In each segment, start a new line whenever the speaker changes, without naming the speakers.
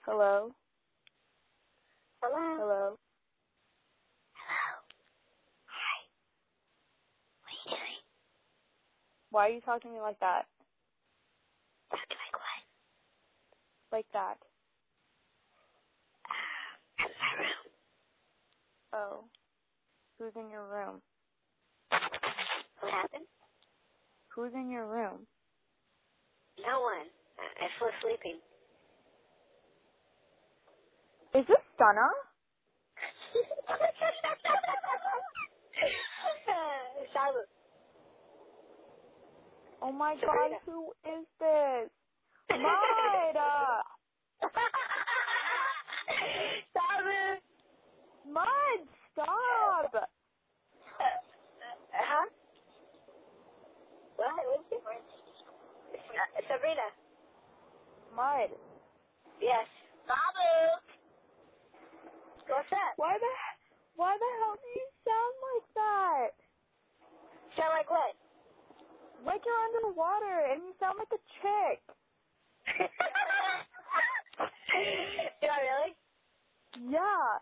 Hello?
Hello?
Hello?
Hello? Hi. What are you doing?
Why are you talking to me like that?
Talking like what?
Like that.
I'm in my room.
Oh. Who's in your room?
What happened?
Who's in your room?
No one. I was sleeping.
Is this Stunna?
Shalu.
Oh my god, who is this? Mud!
Shalu.
Mud, stop!
Huh? What? What's different? Sabrina.
Mud.
Yes. Babu. What's up?
Why the hell do you sound like that?
Sound like what?
Like you're under the water and you sound like a chick.
Do I really?
Yeah.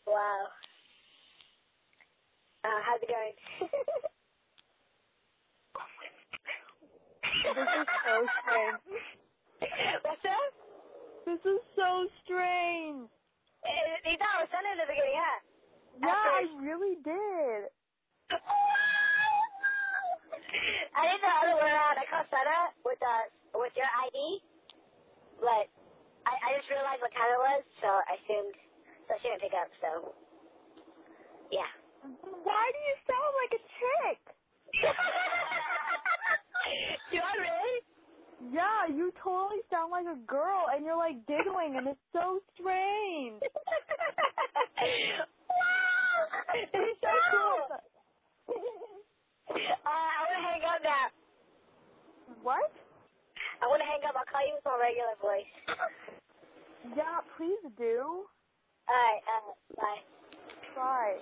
Wow. How's it going?
This is so strange.
What's up?
This is so strange.
You thought I was sunning in the beginning, huh?
Yeah, I really did.
I didn't know other way around. I called Sana with your ID, but I just realized what time it was, so I assumed so she didn't pick up. So yeah.
Why do you sound like a chick?
Do I really?
Yeah, you totally sound like a girl and you're like giggling and it's so strange.
Wow! This is so cool. I want to hang up now.
What?
I want to hang up. I'll call you with my regular voice.
Yeah, please do.
Alright, bye.
Bye.